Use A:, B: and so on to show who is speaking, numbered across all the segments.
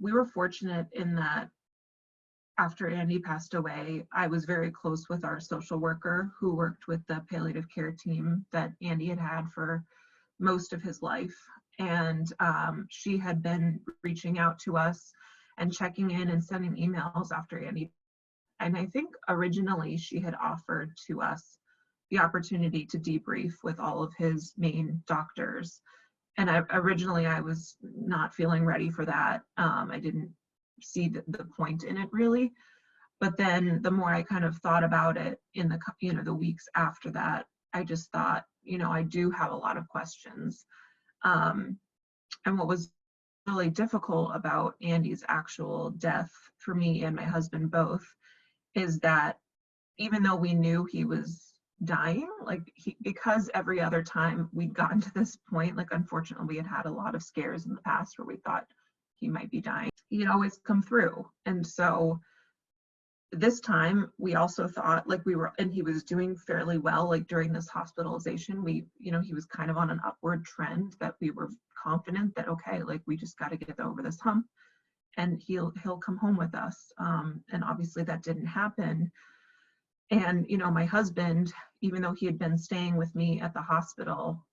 A: We were fortunate in that after Andy passed away, I was very close with our social worker who worked with the palliative care team that Andy had had for most of his life. And she had been reaching out to us and checking in and sending emails after Andy. And I think originally she had offered to us the opportunity to debrief with all of his main doctors. And originally I was not feeling ready for that. I didn't see the point in it really. But then the more I kind of thought about it in the weeks after that, I just thought, I do have a lot of questions. And what was really difficult about Andy's actual death for me and my husband both is that even though we knew he was dying, because every other time we'd gotten to this point, unfortunately we had a lot of scares in the past where we thought he might be dying, he'd always come through. And so this time we also thought and he was doing fairly well, during this hospitalization, he was kind of on an upward trend that we were confident that, okay, we just got to get over this hump and he'll come home with us. And obviously that didn't happen. And, my husband, even though he had been staying with me at the hospital,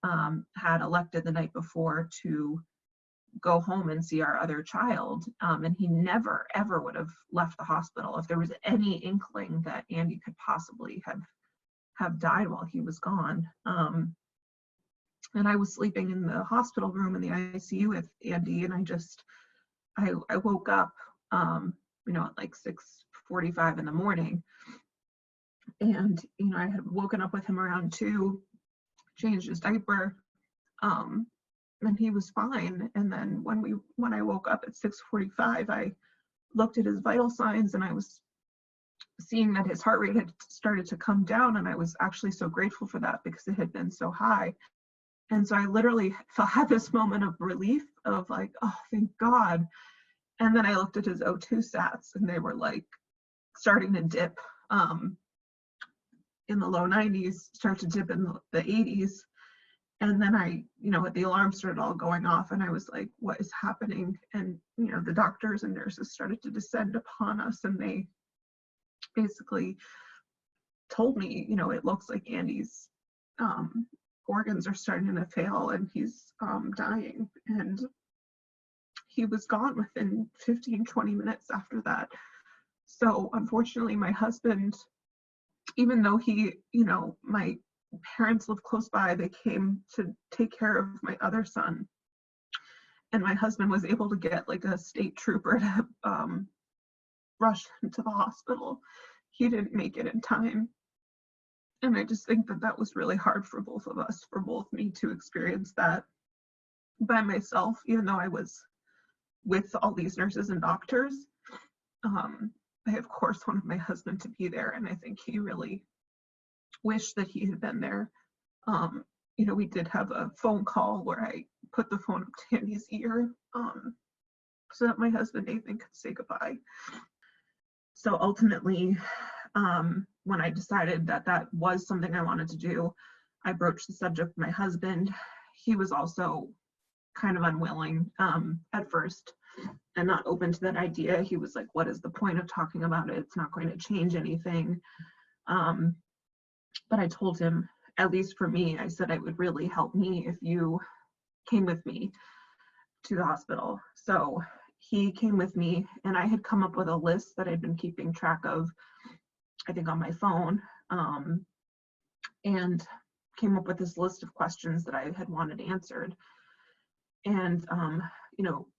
A: had elected the night before to go home and see our other child. And he never, ever would have left the hospital if there was any inkling that Andy could possibly have died while he was gone. And I was sleeping in the hospital room in the ICU with Andy, and I woke up, at 6:45 in the morning. And, I had woken up with him around 2, changed his diaper, and he was fine. And then when I woke up at 6:45, I looked at his vital signs and I was seeing that his heart rate had started to come down. And I was actually so grateful for that because it had been so high. And so I literally had this moment of relief of oh, thank God. And then I looked at his O2 sats and they were starting to dip in the low 90s, start to dip in the 80s. And then the alarm started all going off and I was like, what is happening? And, the doctors and nurses started to descend upon us and they basically told me, it looks like Andy's organs are starting to fail and he's dying. And he was gone within 15-20 minutes after that. So unfortunately, my husband, even though my parents lived close by, they came to take care of my other son. And my husband was able to get a state trooper to rush him to the hospital. He didn't make it in time. And I just think that was really hard for both of us, for both me to experience that by myself, even though I was with all these nurses and doctors. I, of course, wanted my husband to be there, and I think he really wished that he had been there. We did have a phone call where I put the phone up to Andy's ear so that my husband Nathan could say goodbye. So ultimately, when I decided that was something I wanted to do, I broached the subject with my husband. He was also kind of unwilling at first and not open to that idea. He was like, what is the point of talking about it? It's not going to change anything. But I told him, at least for me, I said it would really help me if you came with me to the hospital. So he came with me and I had come up with a list that I'd been keeping track of, I think on my phone, and came up with this list of questions that I had wanted answered. And,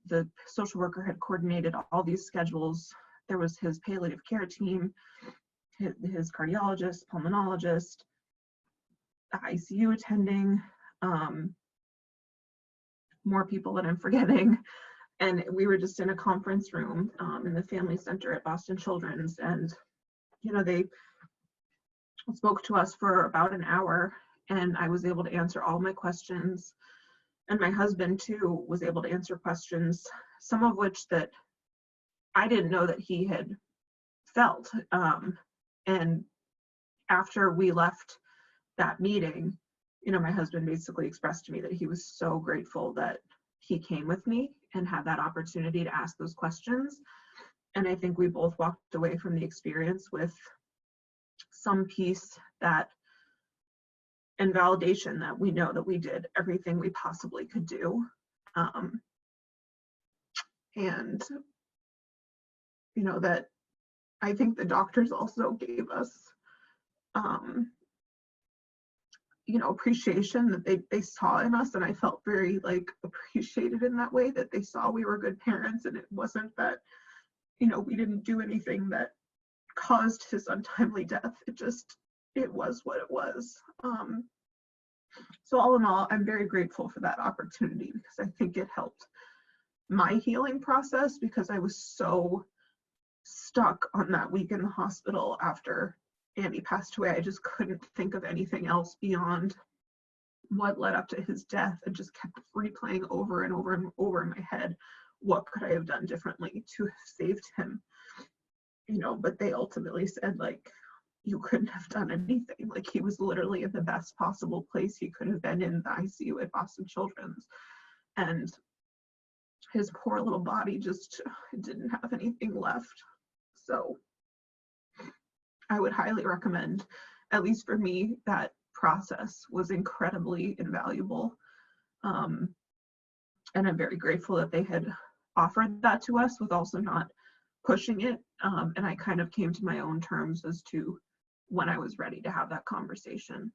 A: the social worker had coordinated all these schedules. There was his palliative care team, his cardiologist, pulmonologist, the ICU attending, more people that I'm forgetting. And we were just in a conference room in the family center at Boston Children's. And, they spoke to us for about an hour and I was able to answer all my questions. And my husband too was able to answer questions, some of which that I didn't know that he had felt. And after we left that meeting, my husband basically expressed to me that he was so grateful that he came with me and had that opportunity to ask those questions. And I think we both walked away from the experience with some peace that and validation that we know that we did everything we possibly could do. And, you know, that I think the doctors also gave us, you know, appreciation that they saw in us. And I felt very like appreciated in that way, that they saw we were good parents, and it wasn't that, you know, we didn't do anything that caused his untimely death. It was what it was. So all in all, I'm very grateful for that opportunity, because I think it helped my healing process, because I was so stuck on that week in the hospital after Andy passed away. I just couldn't think of anything else beyond what led up to his death, and just kept replaying over and over and over in my head, what could I have done differently to have saved him? You know, but they ultimately said, like, you couldn't have done anything. Like, he was literally in the best possible place he could have been, in the ICU at Boston Children's. And his poor little body just didn't have anything left. So I would highly recommend, at least for me, that process was incredibly invaluable. And I'm very grateful that they had offered that to us, with also not pushing it. And I kind of came to my own terms as to when I was ready to have that conversation.